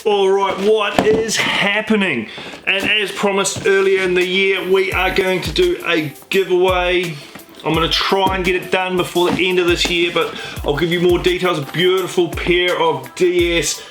Alright, what is happening? And as promised earlier in the year, we are going to do a giveaway. I'm going to try and get it done before the end of this year, but I'll give you more details. A beautiful pair of DS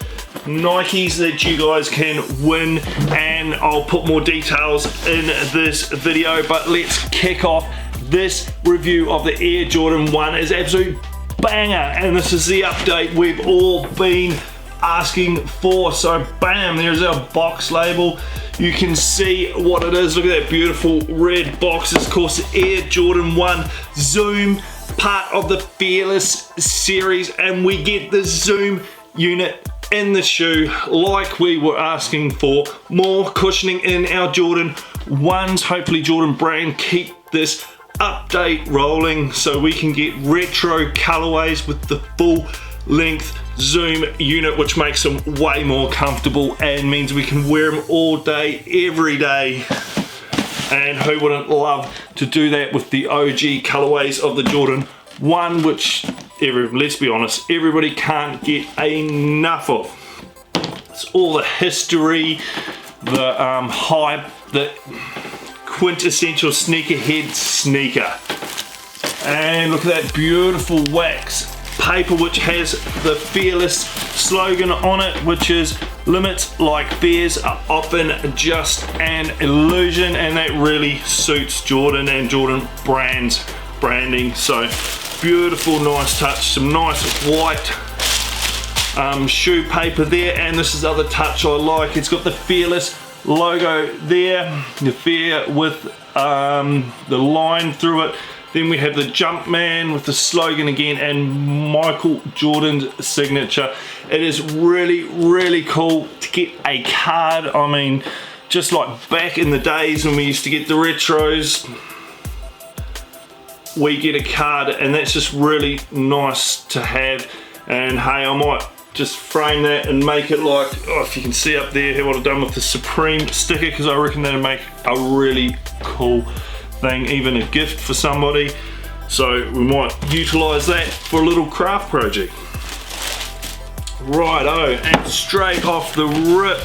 Nikes that you guys can win, and I'll put more details in this video. But let's kick off. This review of the Air Jordan 1 is absolute banger, and this is the update we've all been asking for. So bam, there's our box label. You can see what it is. Look at that beautiful red box. It's of course the Air Jordan 1 Zoom, part of the Fearless series, and we get the Zoom unit in the shoe like we were asking for. More cushioning in our Jordan 1s. Hopefully Jordan Brand keep this update rolling so we can get retro colorways with the full length Zoom unit, which makes them way more comfortable and means we can wear them all day, every day. And who wouldn't love to do that with the OG colorways of the Jordan 1, which, let's be honest, everybody can't get enough of. It's all the history, the hype, the quintessential sneakerhead sneaker. And look at that beautiful wax paper, which has the Fearless slogan on it, which is limits like bears are often just an illusion, and that really suits Jordan and Jordan Brand's branding. So beautiful, nice touch, some nice white shoe paper there, and this is the other touch I like. It's got the Fearless logo there, the fear with the line through it. Then we have the Jumpman with the slogan again, and Michael Jordan's signature. It is really, really cool to get a card. I mean, just like back in the days when we used to get the retros, we get a card, and that's just really nice to have. And hey, I might just frame that and make it like, oh, if you can see up there what I've done with the Supreme sticker, because I reckon that'll make a really cool thing, even a gift for somebody. So we might utilize that for a little craft project. Righto, and straight off the rip,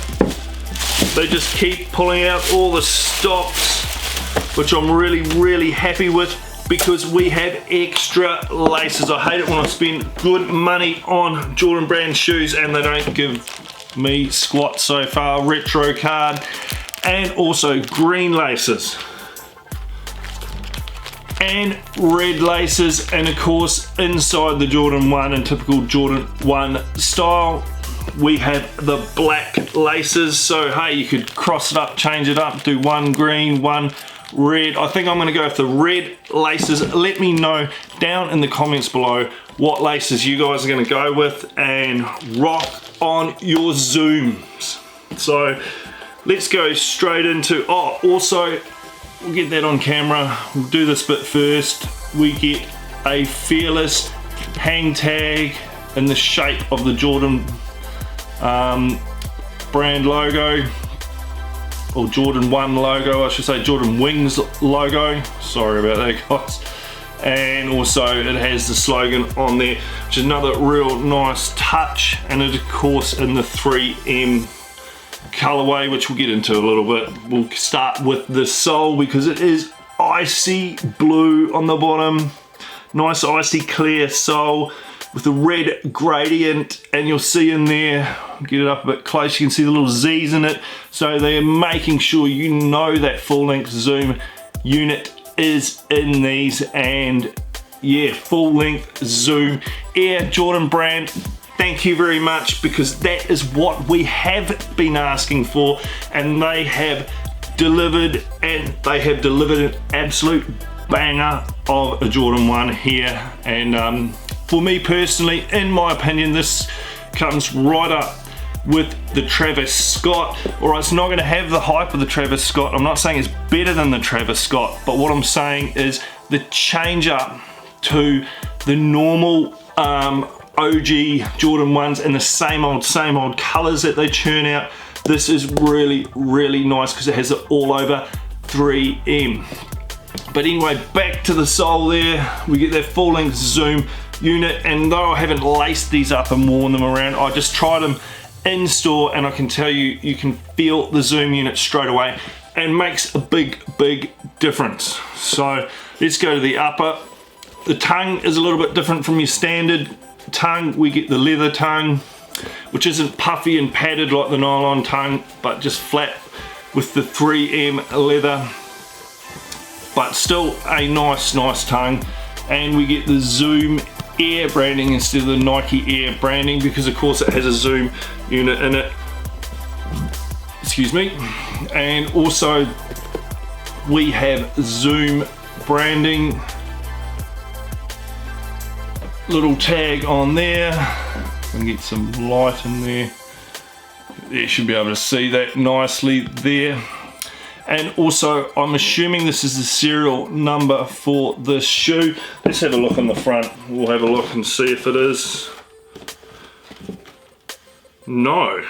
they just keep pulling out all the stops, which I'm really, really happy with, because we have extra laces. I hate it when I spend good money on Jordan Brand shoes and they don't give me squat so far. Retro card, and also green laces and red laces, and of course inside the Jordan 1 in typical Jordan 1 style we have the black laces. So hey, you could cross it up, change it up, do one green, one red. I think I'm going to go with the red laces. Let me know down in the comments below what laces you guys are going to go with, and rock on your Zooms. So let's go straight into, oh, also we'll get that on camera. We'll do this bit first. We get a Fearless hang tag in the shape of the Jordan brand logo, or Jordan 1 logo, I should say, Jordan Wings logo. Sorry about that, guys. And also it has the slogan on there, which is another real nice touch. And it, of course, in the 3M colorway, which we'll get into a little bit. We'll start with the sole, because it is icy blue on the bottom. Nice icy clear sole with the red gradient, and you'll see in there, get it up a bit close, you can see the little Z's in it. So they're making sure you know that full length Zoom unit is in these, and yeah, full length Zoom. Air Jordan Brand, thank you very much, because that is what we have been asking for, and they have delivered, and they have delivered an absolute banger of a Jordan 1 here. And for me personally, in my opinion, this comes right up with the Travis Scott. Alright, it's not going to have the hype of the Travis Scott. I'm not saying it's better than the Travis Scott, but what I'm saying is the change up to the normal OG Jordan 1s and the same old colors that they churn out. This is really, really nice because it has it all over 3M. But anyway, back to the sole there. We get that full length Zoom unit, and though I haven't laced these up and worn them around, I just tried them in store, and I can tell you, you can feel the zoom unit straight away and makes a big difference. So let's go to the upper. The tongue is a little bit different from your standard tongue. We get the leather tongue, which isn't puffy and padded like the nylon tongue, but just flat with the 3M leather, but still a nice tongue. And we get the Zoom Air branding instead of the Nike Air branding, because of course it has a zoom unit in it. Excuse me. And also we have Zoom branding, little tag on there. And get some light in there. You should be able to see that nicely there. And also, I'm assuming this is the serial number for this shoe. Let's have a look on the front. We'll have a look and see if it is. No.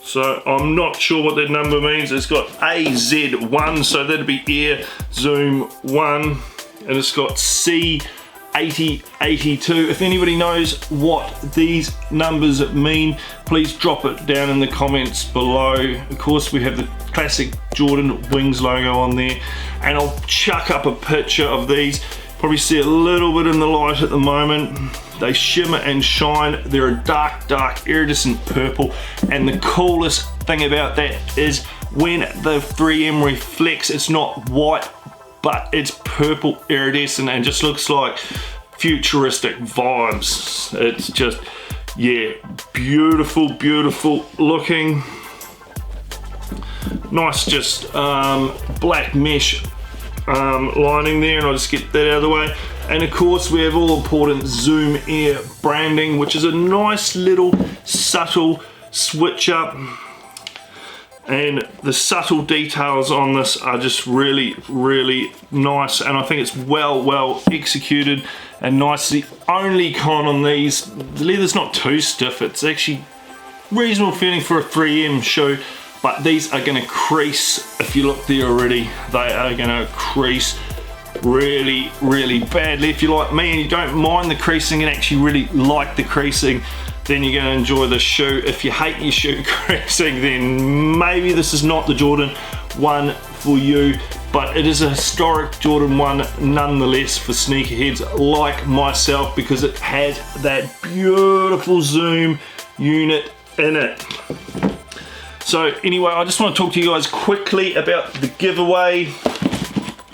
So I'm not sure what that number means. It's got AZ1, so that'd be Air Zoom 1. And it's got C8082. If anybody knows what these numbers mean, please drop it down in the comments below. Of course, we have the classic Jordan Wings logo on there, and I'll chuck up a picture of these. Probably see a little bit in the light at the moment. They shimmer and shine. They're a dark iridescent purple, and the coolest thing about that is when the 3M reflects, it's not white, but it's purple iridescent and just looks like futuristic vibes. It's just, yeah, beautiful looking. Nice, just black mesh lining there, and I'll just get that out of the way. And of course we have all important Zoom Air branding, which is a nice little subtle switch up. And the subtle details on this are just really nice, and I think it's well executed and nice. The only con on these, the leather's not too stiff. It's actually reasonable feeling for a 3M shoe, but these are going to crease. If you look there already, they are going to crease really badly. If you're like me and you don't mind the creasing and actually really like the creasing, then you're going to enjoy the shoe. If you hate your shoe creasing, then maybe this is not the Jordan 1 for you, but it is a historic Jordan 1 nonetheless for sneakerheads like myself, because it has that beautiful zoom unit in it. So anyway, I just want to talk to you guys quickly about the giveaway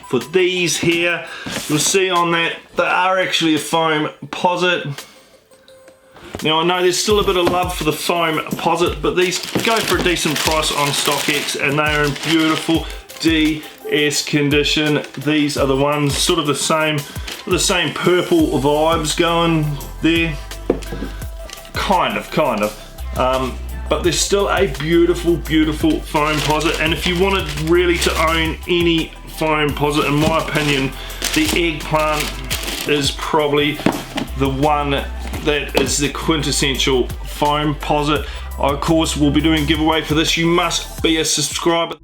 for these here. You'll see on that they are actually a foam posit. Now I know there's still a bit of love for the foam posit, but these go for a decent price on StockX, and they are in beautiful DS condition. These are the ones, sort of the same purple vibes going there. Kind of. But there's still a beautiful foam posit, and if you wanted really to own any foam posit, in my opinion, the Eggplant is probably the one that is the quintessential foam posit. Of course, we'll be doing a giveaway for this. You must be a subscriber.